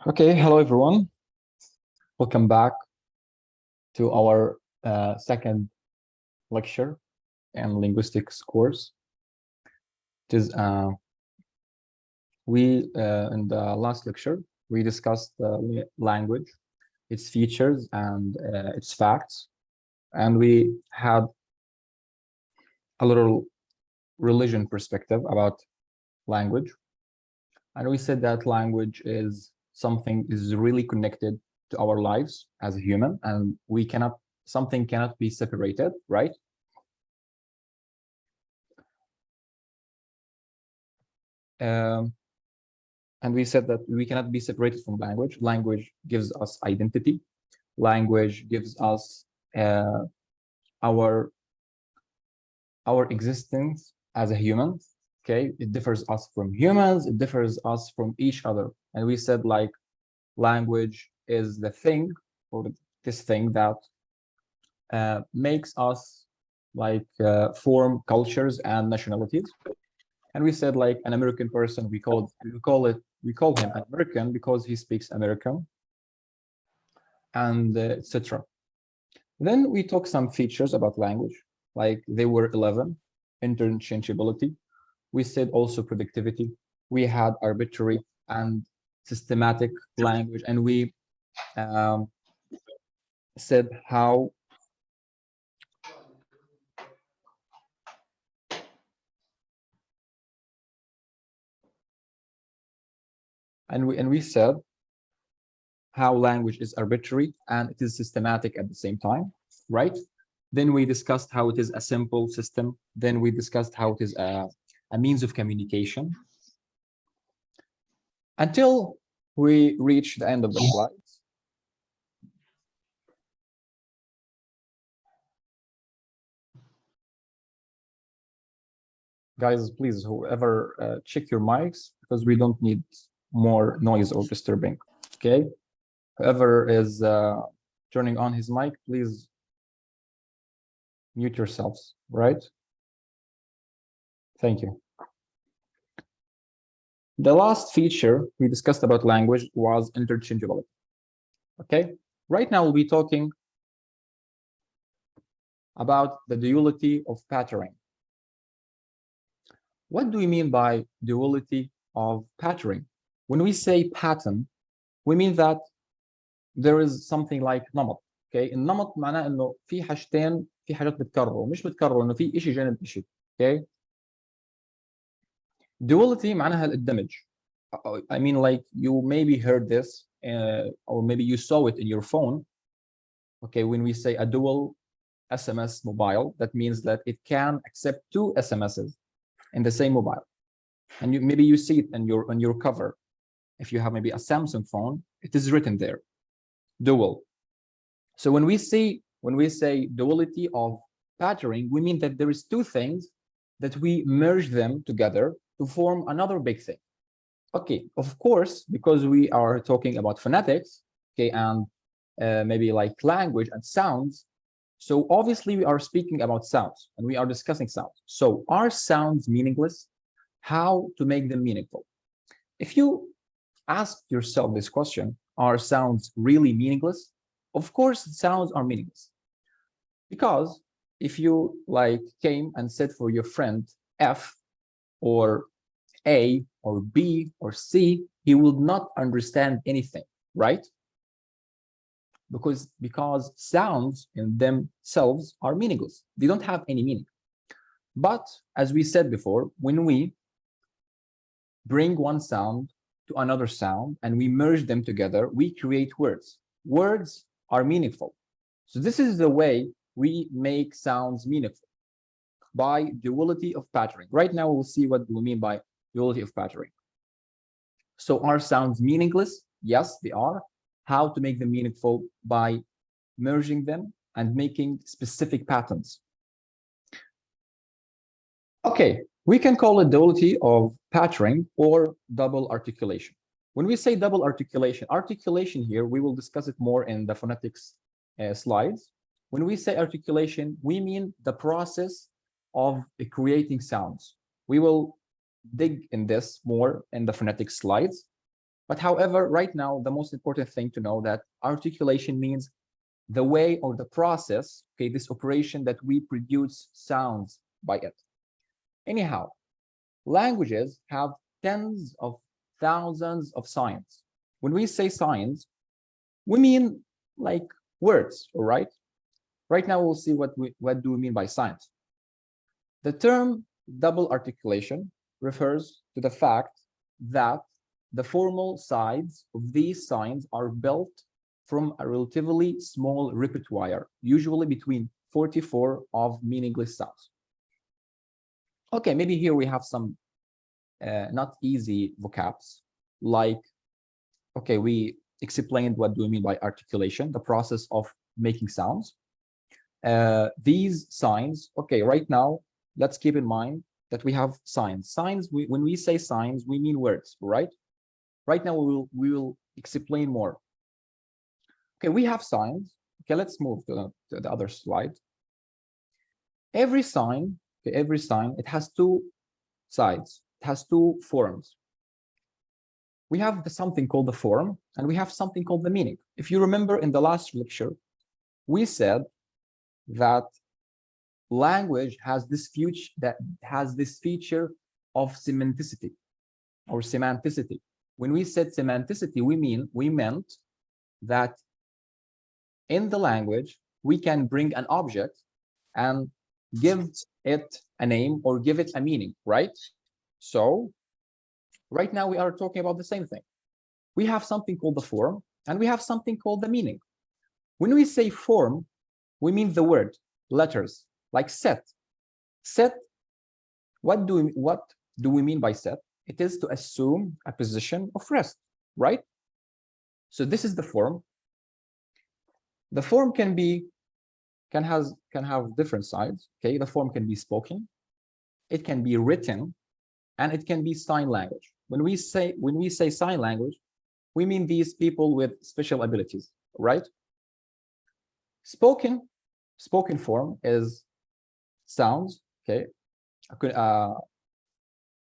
Okay, hello everyone. Welcome back to our second lecture in linguistics course. It is in the last lecture we discussed language, its features and its facts, and we had a little religion perspective about language, and we said that language is something is really connected to our lives as a human, and something cannot be separated, right? And we said that we cannot be separated from language. Language gives us identity. Language gives us our existence as a human. Okay, it differs us from humans. It differs us from each other. And we said like language is the thing, or this thing that makes us like form cultures and nationalities. And we said like an American person, we call him an American because he speaks American, and etc. Then we talk some features about language, like they were 11: interchangeability. We said also productivity. We had arbitrary and systematic language, and we said how we said how language is arbitrary and it is systematic at the same time, right? Then we discussed how it is a simple system. Then we discussed how it is a means of communication, until we reach the end of the slides. Guys, please, whoever, check your mics, because we don't need more noise or disturbing, okay? Whoever is turning on his mic, please mute yourselves, right? Thank you. The last feature we discussed about language was interchangeability, okay? Right now, we'll be talking about the duality of patterning. What do we mean by duality of patterning? When we say pattern, we mean that there is something like نمط. Okay, النمط معناه انه في حاجتين، في حاجات بتكرر ومش بتكرر، انه في شيء جانب شيء. Okay, duality معناها الدمج. I mean, like, you maybe heard this or maybe you saw it in your phone. Okay, when we say a dual SMS mobile, that means that it can accept 2 SMSs in the same mobile, and maybe you see it on your cover. If you have maybe a Samsung phone, it is written there, dual. So when we say duality of patterning, we mean that there is 2 things that we merge them together to form another big thing. Okay, of course, because we are talking about phonetics, okay, and maybe like language and sounds. So obviously we are speaking about sounds and we are discussing sounds. So are sounds meaningless? How to make them meaningful? If you ask yourself this question, are sounds really meaningless? Of course, sounds are meaningless. Because if you like came and said for your friend F or A or B or C, he will not understand anything, right? Because sounds in themselves are meaningless. They don't have any meaning. But as we said before, when we bring one sound to another sound and we merge them together, we create words. Words are meaningful. So this is the way we make sounds meaningful, by duality of patterning. Right now, we'll see what we mean by duality of patterning. So are sounds meaningless? Yes, they are. How to make them meaningful? By merging them and making specific patterns. Okay, we can call it duality of patterning or double articulation. When we say double articulation, articulation here, we will discuss it more in the phonetics slides. When we say articulation, we mean the process of creating sounds. We will dig in this more in the phonetics slides. But however, right now, the most important thing to know that articulation means the way or the process, okay, this operation that we produce sounds by it. Anyhow, languages have tens of thousands of signs. When we say signs, we mean like words, all right? Right now, we'll see what do we mean by signs. The term double articulation refers to the fact that the formal sides of these signs are built from a relatively small repertoire, usually between 44 of meaningless sounds. Okay, maybe here we have some not easy vocabs, like, okay, we explained what do we mean by articulation, the process of making sounds. These signs, okay, right now, let's keep in mind that we have signs. Signs, when we say signs, we mean words, right? Right now, we will explain more. Okay, we have signs. Okay, let's move to the other slide. Every sign, okay, it has two sides. It has two forms. We have something called the form, and we have something called the meaning. If you remember in the last lecture, we said that language has this feature of semanticity or semanticity. When we said semanticity, we meant that in the language we can bring an object and give it a name or give it a meaning, right? So right now we are talking about the same thing. We have something called the form and we have something called the meaning. When we say form, we mean the word, letters, like set. Set, what do we mean by set? It is to assume a position of rest, right? So this is the form. The form can have different sides. Okay, the form can be spoken, it can be written, and it can be sign language. When we say sign language, we mean these people with special abilities, right? Spoken form is sounds, okay,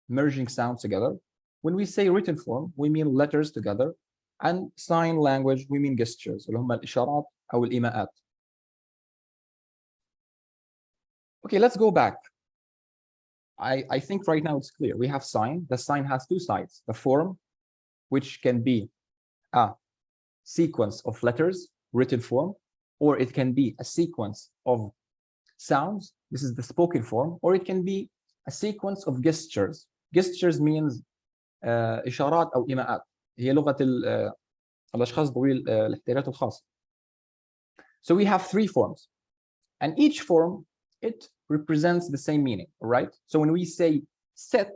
merging sounds together. When we say written form, we mean letters together, and sign language, we mean gestures, اللي هم الإشارات أو الإيماءات. Okay, let's go back. I think right now it's clear. We have sign. The sign has two sides. The form, which can be a sequence of letters, written form, or it can be a sequence of sounds. This is the spoken form, or it can be a sequence of gestures. Gestures means إشارات أو إيماءات. هي لغة الأشخاص ذوي الاحتياجات الخاصة. So we have three forms, and each form, it represents the same meaning, right? So when we say set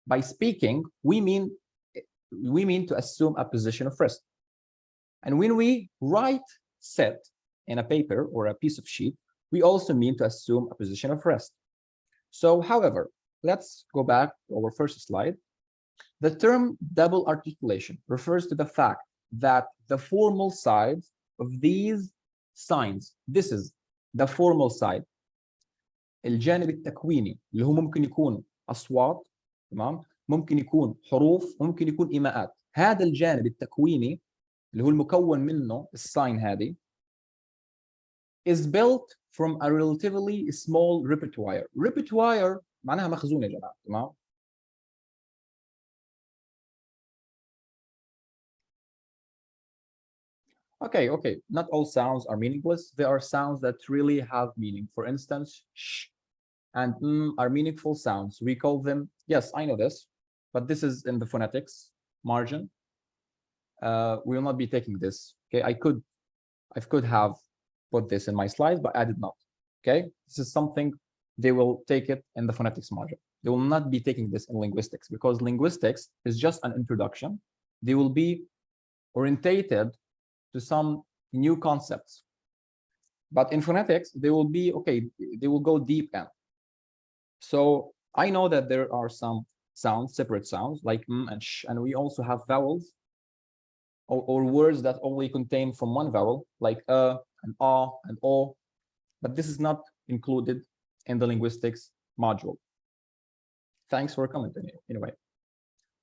by speaking, we mean to assume a position of rest. And when we write set in a paper or a piece of sheet, we also mean to assume a position of rest. So, however, let's go back to our first slide. The term double articulation refers to the fact that the formal side of these signs, this is the formal side, الجانب التكويني اللي هو ممكن يكون أصوات، تمام، ممكن يكون حروف، ممكن يكون إيماءات. هذا الجانب التكويني اللي هو المكون منه الساين هذه is built from a relatively small repertoire. Repertoire معناها مخزون يا جماعة، تمام؟ Okay, not all sounds are meaningless. There are sounds that really have meaning. For instance, sh and are meaningful sounds. We call them, yes, I know this, but this is in the phonetics margin. We will not be taking this. Okay, I could have put this in my slides, but I did not. Okay, this is something they will take it in the phonetics margin. They will not be taking this in linguistics, because linguistics is just an introduction. They will be orientated to some new concepts. But in phonetics, they will be, okay, they will go deep in. So I know that there are some sounds, separate sounds, like and sh, and we also have vowels or words that only contain from one vowel, like and and o, but this is not included in the linguistics module. Thanks for commenting anyway.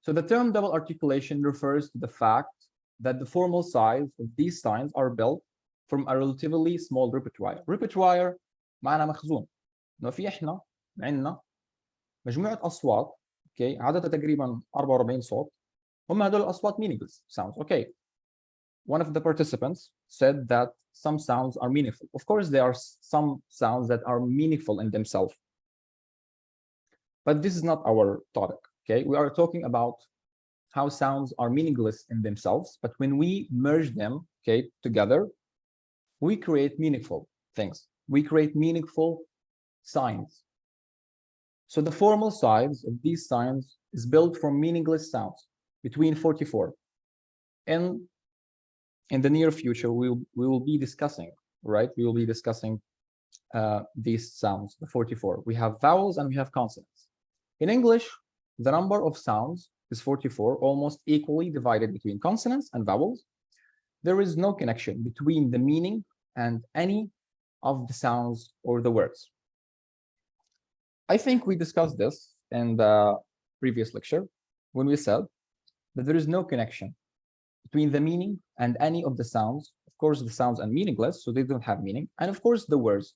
So the term double articulation refers to the fact that the formal size of these signs are built from a relatively small repertoire. Repertoire معنى مخزون. إنه في إحنا عندنا مجموعة أصوات أوكي عددها تقريبا 44 صوت هم هدول الأصوات meaningless sounds. Okay. One of the participants said that some sounds are meaningful. Of course, there are some sounds that are meaningful in themselves. But this is not our topic, okay? We are talking about how sounds are meaningless in themselves, but when we merge them, okay, together, we create meaningful things. We create meaningful signs. So the formal size of these signs is built from meaningless sounds between 44. And in the near future, we will be discussing, right? We will be discussing these sounds, the 44. We have vowels and we have consonants. In English, the number of sounds is 44, almost equally divided between consonants and vowels. There is no connection between the meaning and any of the sounds or the words. I think we discussed this in the previous lecture when we said that there is no connection between the meaning and any of the sounds. Of course, the sounds are meaningless, so they don't have meaning. And of course, the words.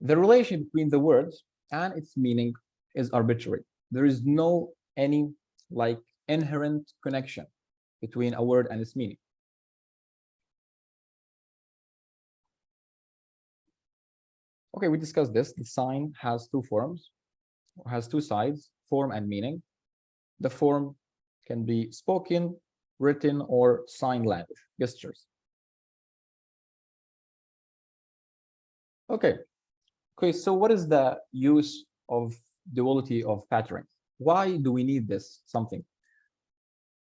The relation between the words and its meaning is arbitrary. There is no any like inherent connection between a word and its meaning. Okay, we discussed this. The sign has two forms, has two sides, form and meaning. The form can be spoken, written, or sign language, gestures. Okay, so what is the use of duality of patterning? Why do we need this something?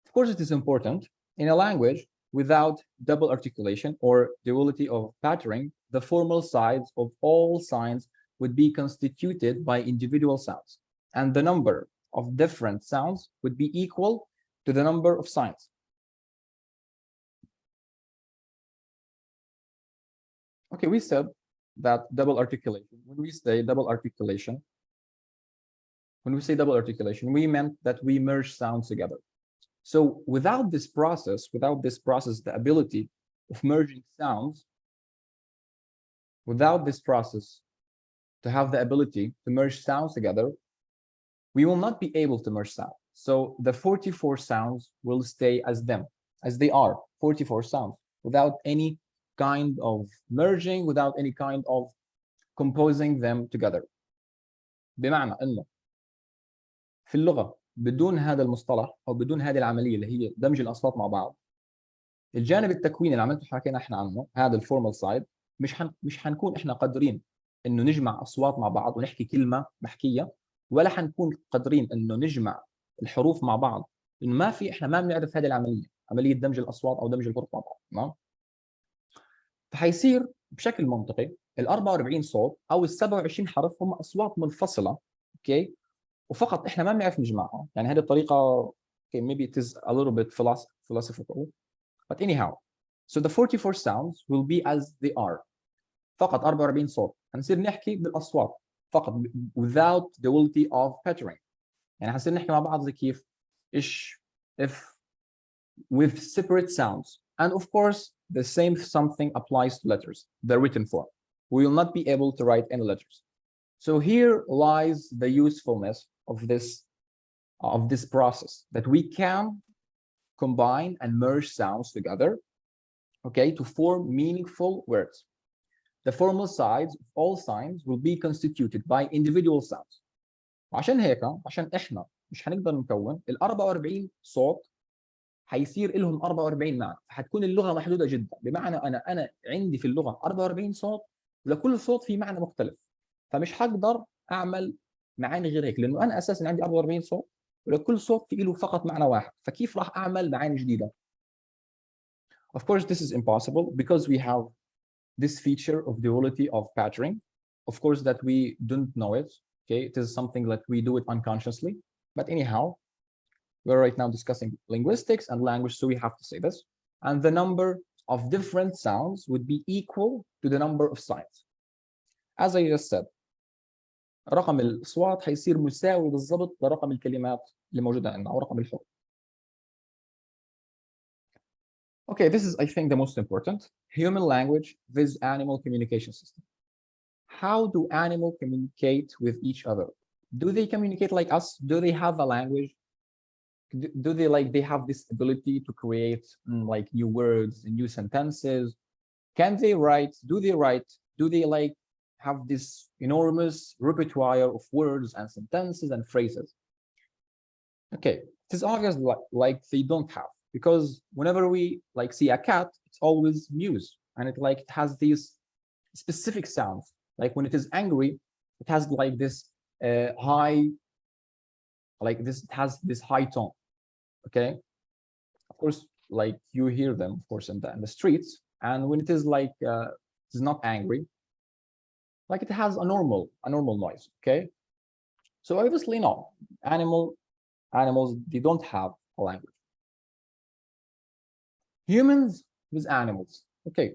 Of course, it is important. In a language without double articulation or duality of patterning, the formal sides of all signs would be constituted by individual sounds, and the number of different sounds would be equal to the number of signs. Okay, we said that double articulation, when we say double articulation, we meant that we merge sounds together. So without this process, the ability of merging sounds, without this process to have the ability to merge sounds together, we will not be able to merge sounds. So the 44 sounds will stay as they are, 44 sounds, without any kind of merging, without any kind of composing them together. بمعنى انه في اللغة بدون هذا المصطلح او بدون هذه العملية اللي هي دمج الاصوات مع بعض، الجانب التكويني اللي عملته حكينا احنا عنه، هذا الفورمال سايد، مش حنكون احنا قادرين انه نجمع اصوات مع بعض ونحكي كلمة محكية، ولا حنكون قادرين انه نجمع الحروف مع بعض، انه احنا ما بنعرف هذه العملية، عملية دمج الاصوات او دمج الحروف مع بعض، تمام؟ فحيصير بشكل منطقي ال 44 صوت او ال 27 حرف هم اصوات منفصله، اوكي، وفقط احنا ما بنعرف نجمعها. يعني هذه الطريقه okay, maybe it is a little bit philosophical, but anyhow, so the 44 sounds will be as they are. فقط 44 صوت هنصير نحكي بالاصوات فقط without duality of patterning. يعني هنصير نحكي مع بعض زي كيف if with separate sounds. And of course, the same something applies to letters, the written form. We will not be able to write any letters. So here lies the usefulness of this process, that we can combine and merge sounds together, okay, to form meaningful words. The formal sides of all signs will be constituted by individual sounds. عشان هيك عشان احنا مش هنقدر نكون ال 44 صوت حيصير لهم 44 معنى، فحتكون اللغه محدوده جدا. بمعنى انا عندي في اللغه 44 صوت، ولكل صوت فيه معنى مختلف، فمش هقدر اعمل معاني غير هيك، لانه انا اساسا عندي 44 صوت ولكل صوت فيه له فقط معنى واحد، فكيف راح اعمل معاني جديده؟ Of course, this is impossible because we have this feature of duality of patterning. Of course, that we don't know it. Okay, it is something that we do it unconsciously. But anyhow, we're right now discussing linguistics and language, so we have to say this. And the number of different sounds would be equal to the number of signs. As I just said, رقم الأصوات حيصير مساوي بالضبط لرقم الكلمات اللي موجوده عندنا او رقم الحر. Okay, this is I think the most important. Human language with animal communication system. How do animals communicate with each other? Do they communicate like us? Do they have a language? Do they they have this ability to create like new words and new sentences? Can they write? Do they write? Do they have this enormous repertoire of words and sentences and phrases? Okay, it is obvious like they don't have, because whenever we see a cat, it's always mews, and it has these specific sounds. Like when it is angry, it has this high, it has this high tone. Okay, of course, you hear them, of course, in the streets, and when it is it is not angry, it has a normal noise. Okay, so obviously no, animals, they don't have a language. Humans with animals. Okay,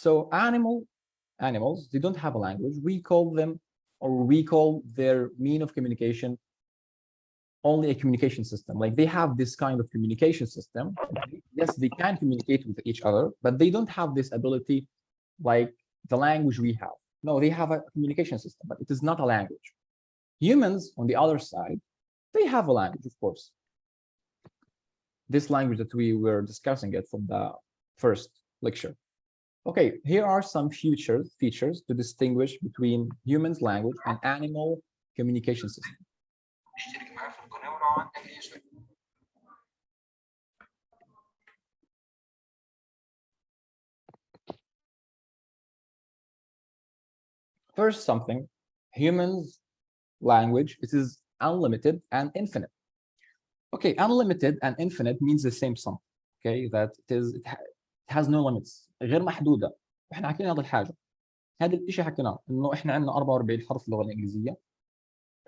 so animals, they don't have a language. We call them, or we call their mean of communication only a communication system. Like they have this kind of communication system. Yes, they can communicate with each other, but they don't have this ability like the language we have. No, they have a communication system, but it is not a language. Humans, on the other side, they have a language, of course. This language that we were discussing it from the first lecture. Okay, here are some features to distinguish between humans' language and animal communication system. First, humans' language, it is unlimited and infinite. Okay, unlimited and infinite means the same sum. Okay, that it has no limits، غير محدوده. احنا حكينا هذا الحاجه، هذا الشيء حكيناه انه احنا عندنا 44 حرف في اللغه الانجليزيه.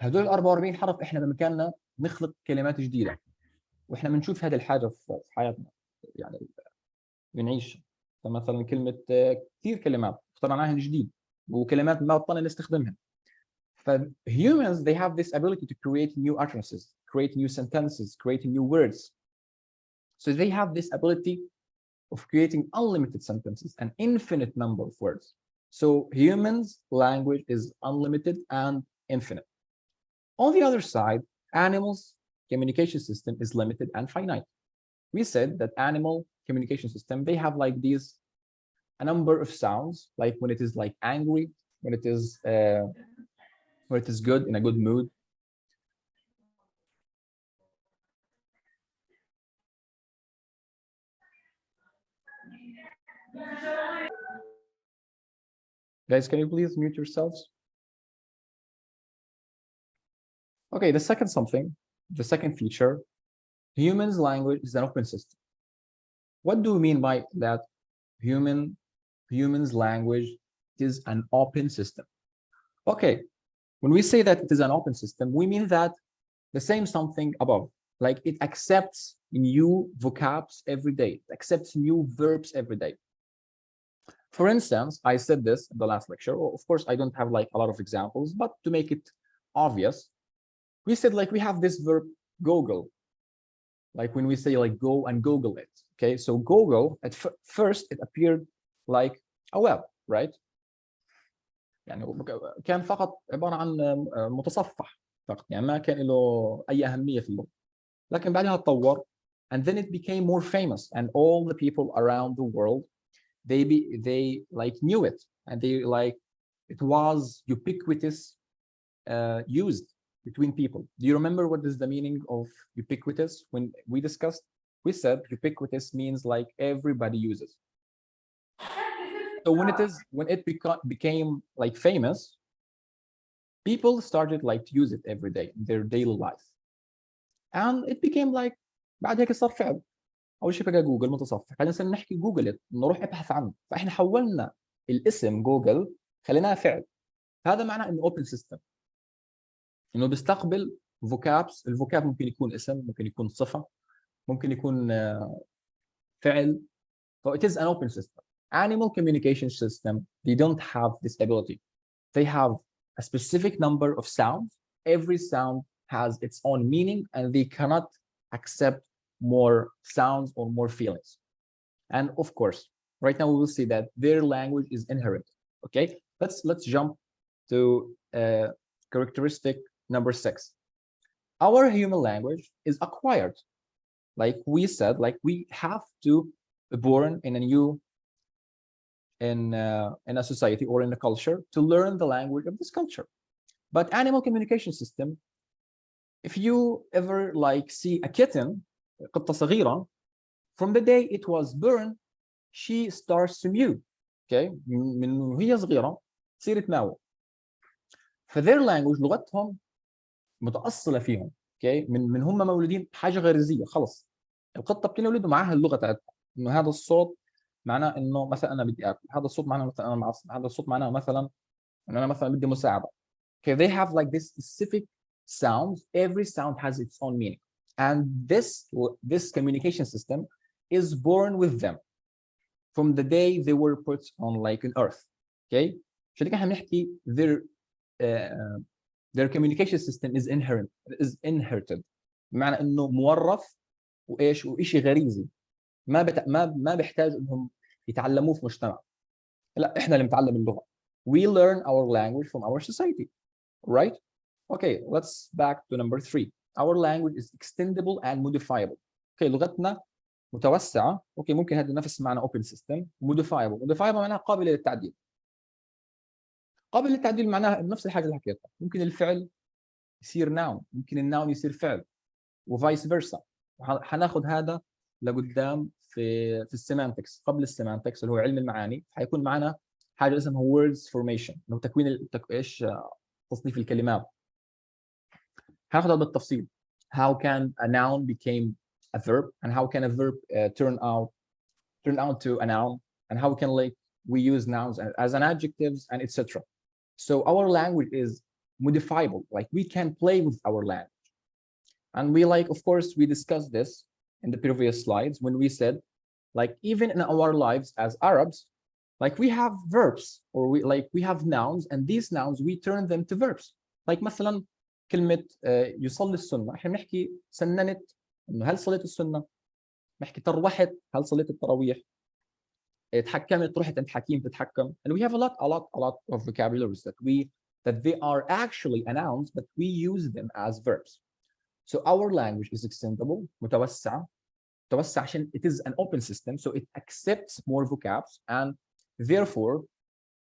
هدول ال 44 حرف احنا بامكاننا نخلق كلمات جديده، واحنا بنشوف هذه الحاجه في حياتنا، يعني بنعيش. فمثلا كلمه كثير كلمات اخترعناها جديد، وكلمات ما بطلنا نستخدمها. humans, they have this ability to create new utterances, create new sentences, create new words. So they have this ability of creating unlimited sentences, an infinite number of words. So humans' language is unlimited and infinite. On the other side, animals' communication system is limited and finite. We said that animal communication system, they have a number of sounds, like when it is angry, when it is good, in a good mood. Guys, can you please mute yourselves? Okay, the second feature, humans' language is an open system. What do we mean by that? Humans' language is an open system. Okay, when we say that it is an open system, we mean that the same something above, like it accepts new vocabs every day, it accepts new verbs every day. For instance, I said this in the last lecture. Of course, I don't have a lot of examples, but to make it obvious, we said we have this verb Google, like when we say go and Google it. Okay, so Google, at first it appeared like a web, right? يعني كان فقط عبارة عن متصفح فقط، يعني ما كان له أي أهمية في اللغة. لكن بعدها تطور, and then it became more famous, and all the people around the world, they knew it, and they it was ubiquitous, used between people. Do you remember what is the meaning of ubiquitous? When we discussed, we said ubiquitous means everybody uses. So when it became famous, people started to use it every day in their daily life, and it became بعد هيك صار فعل. اول شيء بقى جوجل متصفح، بعدين صرنا نحكي جوجل نروح ابحث عنه، فاحنا حولنا الاسم جوجل خليناه فعل. هذا معناه انه اوبن سيستم، انه بيستقبل فوكابس. الفوكاب ممكن يكون اسم، ممكن يكون صفه، ممكن يكون فعل. So it is an open system. Animal communication system, they don't have this ability. They have a specific number of sounds. Every sound has its own meaning and they cannot accept more sounds or more feelings. And of course, right now we will see that their language is inherent. Okay, let's jump to characteristic number 6. Our human language is acquired. Like we said, like we have to be born in a new in a society or in a culture to learn the language of this culture. But animal communication system, if you ever like see a kitten, قطة صغيرة, from the day it was born, she starts to mew. Okay, من وهي صغيرة تصير تماوى. فtheir language لغتهم متأصلة فيهم. Okay, من هم مولودين حاجة غريزية خلص. القطة بتنولد ومعاها اللغة تاعتها. إنه هذا الصوت معناه إنه مثلا أنا بدي آكل. هذا الصوت معناه مثلا أنا معصب. هذا الصوت معناه مثلا إنه أنا مثلا بدي مساعدة. Okay, they have like this specific sounds. Every sound has its own meaning. And this communication system is born with them from the day they were put on like an earth. Okay, عشان كده احنا بنحكي their communication system is inherited. بمعنى انه مورث وايش وشيء غريزي ما بيحتاج انهم يتعلموه في مجتمع. لا احنا اللي بنتعلم اللغه. We learn our language from our society, right? Okay, let's back to number 3. Our language is extendable and modifiable. Okay, لغتنا متوسعة. اوكي ممكن هذا نفس معنى open system. modifiable معناها قابلة للتعديل. قابل للتعديل معناها نفس الحاجة اللي حكيتها. ممكن الفعل يصير noun، ممكن الناون يصير فعل وفايس فيرسا. هناخذ هذا لقدام في السيمانتكس. قبل السيمانتكس اللي هو علم المعاني حيكون معنا حاجة اسمها words formation، انه تكوين ايش تصنيف الكلمات. هناخذها بالتفصيل. How can a noun became a verb, and how can a verb turn out to a noun, and how can like we use nouns as an adjectives and etc. So our language is modifiable. Like we can play with our language, and we like, of course, we discussed this in the previous slides when we said, like even in our lives as Arabs, like we have verbs or we have nouns, and these nouns we turn them to verbs. Like مثلا كلمة يصلي السنة، احنا بنحكي سننت، انه هل صليت السنة؟ بنحكي تروحت، هل صليت التراويح؟ تحكمت، رحت عند حكيم تتحكم. And we have a lot of vocabularies that they are actually nouns, but we use them as verbs. So our language is extendable, متوسع عشان it is an open system, so it accepts more vocabs and therefore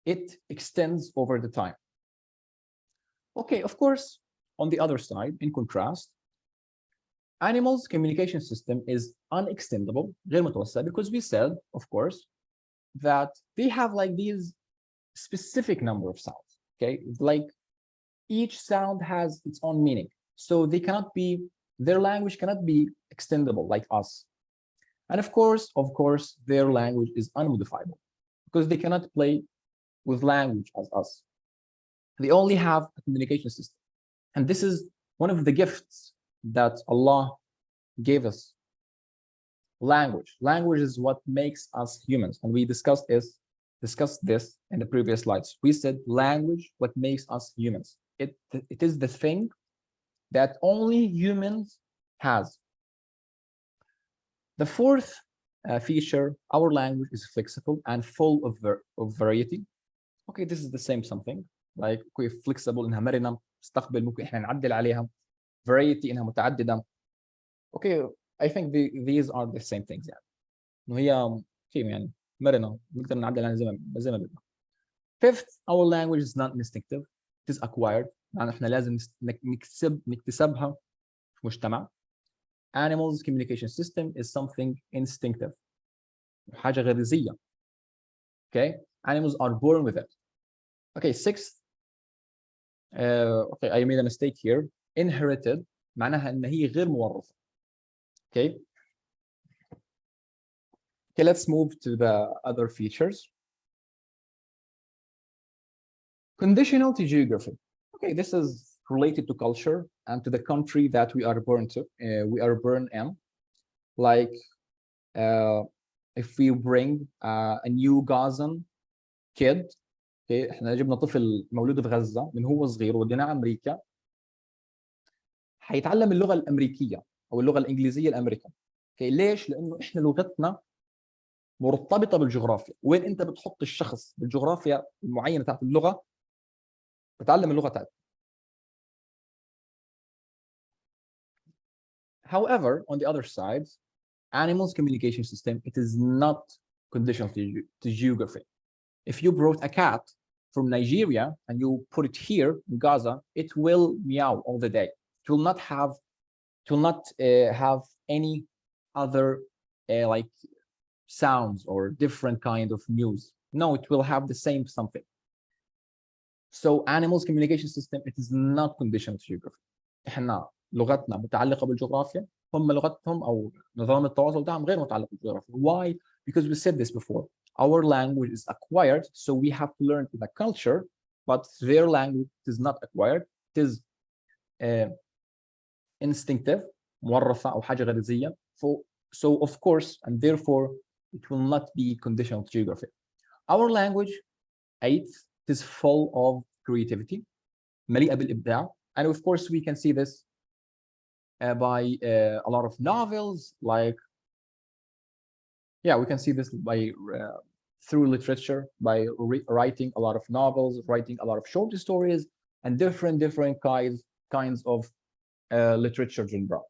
it extends over the time. Okay, of course, on the other side, in contrast, animals' communication system is unextendable, غير متوسع, because we said, of course, that they have like these specific number of sounds. Okay, like each sound has its own meaning, so they cannot be, their language cannot be extendable like us. And of course, their language is unmodifiable because they cannot play with language as us. They only have a communication system. And this is one of the gifts that Allah gave us. Language. Language is what makes us humans. And we discussed this in the previous slides. We said language, what makes us humans. It is the thing that only humans has. The fourth feature, our language is flexible and full of variety. Okay, this is the same something. Like flexible إنها مرنة، مستقبل ممكن إحنا نعدل عليها. Variety إنها متعددة. Okay, I think these are the same things يعني. إنه هي كيف يعني مرنة، نقدر نعدل عليها زي ما بدنا. Fifth, our language is not instinctive. It is acquired. يعني إحنا لازم نكتسبها في مجتمع. Animals' communication system is something instinctive. حاجة غريزية. Okay, animals are born with it. Okay, sixth. Okay, I made a mistake here. Inherited معناها إن هي غير مورثة. Okay. Okay, let's move to the other features. Conditional to geography. Okay, this is related to culture and to the country that we are born to. We are born in. Like, if we bring a new Gazan kid, okay, احنا جبنا طفل مولود في غزة من هو صغير وديناه أمريكا. هيتعلم اللغه الامريكيه او اللغه الانجليزيه الامريكان. اوكي ليش؟ لانه احنا لغتنا مرتبطه بالجغرافيا، وين انت بتحط الشخص بالجغرافيا المعينه تاعت اللغه بتعلم اللغه تاعته. However, on the other side, animals' communication system, it is not conditional to geography. If you brought a cat from Nigeria and you put it here in Gaza, it will meow all the day. It will not have any other like sounds or different kind of news. No, it will have the same something. So animals' communication system, it is not conditional to geography. احنا لغتنا متعلقه بالجغرافيا، هم لغتهم او نظام التواصل بتاعهم غير متعلق بالجغرافيا. Why? Because we said this before. Our language is acquired, so we have to learn the culture, but their language is not acquired. It is instinctive, مورثة أو حاجة غريزية. So of course, and therefore, it will not be conditional to geography. Our language, 8, is full of creativity, مليئة بالإبداع. And of course, we can see this by a lot of novels, like, yeah, we can see this by through literature, by writing a lot of novels, writing a lot of short stories, and different kinds of literature genre.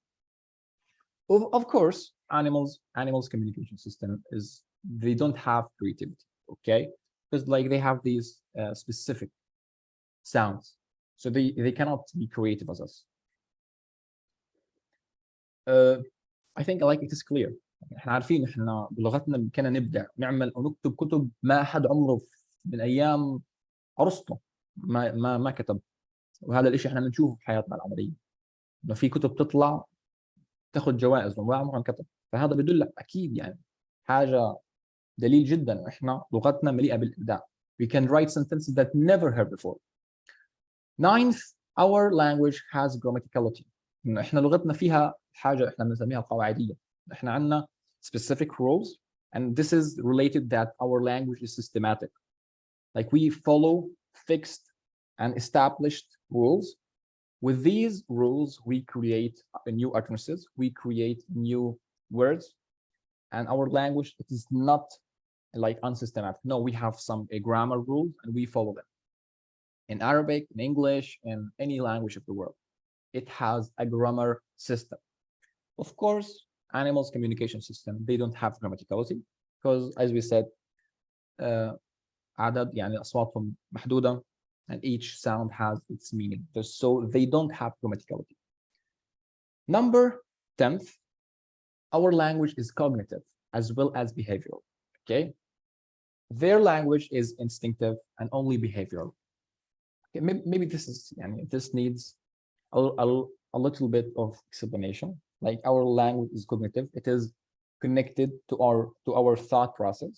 Of course, animals communication system is, they don't have creativity, okay, because like they have these specific sounds, so they cannot be creative as us. I think like it is clear. احنا عارفين احنا بلغتنا بامكاننا نبدع، نعمل ونكتب كتب ما حد عمره من ايام ارسطو ما كتب. وهذا الشيء احنا بنشوفه في حياتنا العمليه، انه في كتب تطلع تاخذ جوائز وما عمرها انكتب. فهذا بيدل اكيد يعني حاجه دليل جدا احنا لغتنا مليئه بالابداع. We can write sentences that never heard before. 9th, our language has grammaticality. انه احنا لغتنا فيها حاجه احنا بنسميها القواعديه. احنا عندنا specific rules, and this is related that our language is systematic. Like we follow fixed and established rules. With these rules, we create new utterances, we create new words, and our language, it is not like unsystematic. No, we have some grammar rules and we follow them. In Arabic, in English, in any language of the world, it has a grammar system. Of course, animals' communication system, they don't have grammaticality because, as we said, عدد يعني أصواتهم محدودة, and each sound has its meaning. So they don't have grammaticality. Number 10th, our language is cognitive as well as behavioral. Okay, their language is instinctive and only behavioral. Okay, maybe this needs a little bit of explanation. Like our language is cognitive, it is connected to our thought process.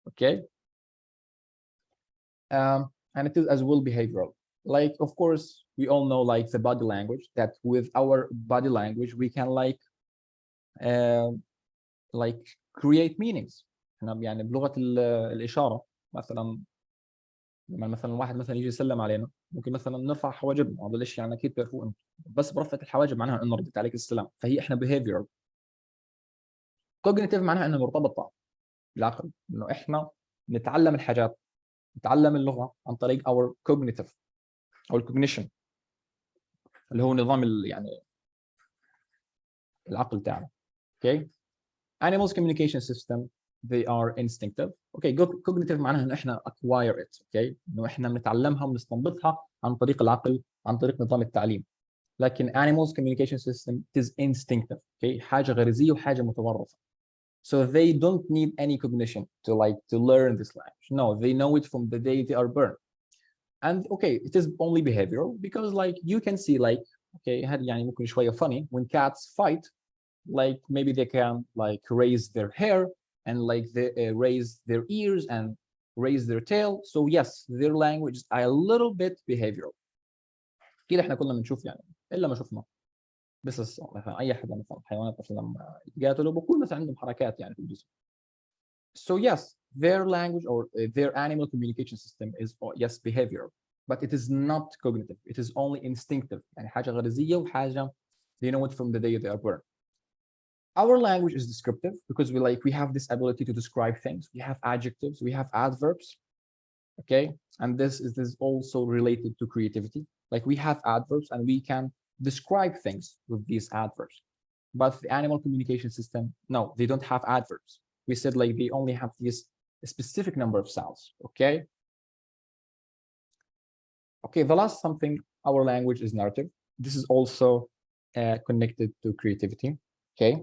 Okay, and it is as well behavioral. Like, of course, we all know like the body language, that with our body language we can like create meanings. يعني بلغة الإشارة مثلا لما مثلا واحد مثلا يجي يسلم علينا ممكن مثلا نرفع حواجبنا، هذا الشيء يعني اكيد بتعرفوه انتم، بس برفعة الحواجب معناها انه ردت عليك السلام، فهي احنا behavioral. cognitive معناها انها مرتبطة بالعقل، انه احنا نتعلم الحاجات، نتعلم اللغة عن طريق our cognitive او cognition اللي هو نظام يعني العقل تاعنا. okay, animals communication system, they are instinctive. okay, cognitive معناها انه احنا acquire it. okay, انه احنا بنتعلمها ونستنبطها عن طريق العقل، عن طريق نظام التعليم. لكن animals communication system is instinctive. okay, حاجه غريزيه وحاجه متورثه. So they don't need any cognition to learn this language. No, they know it from the day they are born. And okay, it is only behavioral because like you can see like okay هذه يعني ممكن شويه funny when cats fight, like maybe they can like raise their hair and like they raise their ears and raise their tail. So yes, their language is a little bit behavioral. كده احنا كنا بنشوف يعني الا ما شفنا بس مثلا اي حدا مثلا حيوانات مثلا لما يتقاتلوا بكون مثلا عندهم حركات يعني في الجسم. So yes, their language or their animal communication system is yes behavioral, but it is not cognitive. It is only instinctive. يعني حاجة غريزية وحاجة They know it from the day they are born. Our language is descriptive because we have this ability to describe things. We have adjectives, we have adverbs, okay? And this is also related to creativity. Like we have adverbs and we can describe things with these adverbs. But the animal communication system, no, they don't have adverbs. We said like they only have this specific number of sounds, okay? Okay, the last something, our language is narrative. This is also connected to creativity, okay?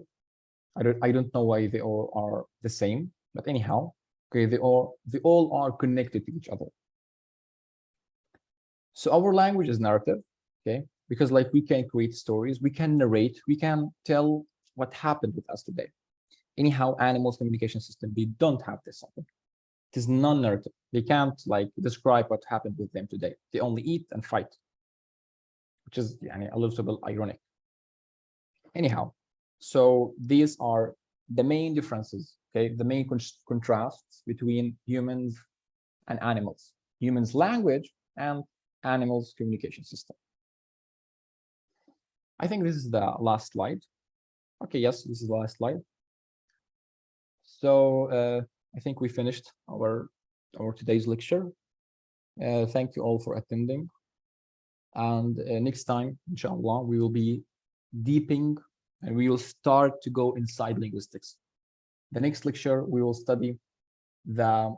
I don't know why they all are the same, but anyhow, okay, they all are connected to each other. So our language is narrative, okay? Because like we can create stories, we can narrate, we can tell what happened with us today. Anyhow, animals' communication system, they don't have this something. It is non-narrative. They can't like describe what happened with them today. They only eat and fight, which is a little bit ironic. Anyhow, so these are the main differences, okay? The main contrasts between humans and animals. Humans' language and animals' communication system. I think this is the last slide. Okay, yes, this is the last slide. So I think we finished our today's lecture. Thank you all for attending. And next time, inshallah, we will be deeping and we will start to go inside linguistics. The next lecture, we will study the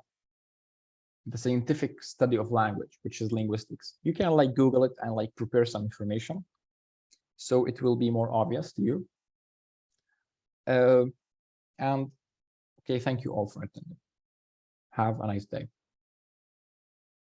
scientific study of language, which is linguistics. You can like Google it and like prepare some information, so it will be more obvious to you. And okay, thank you all for attending. Have a nice day.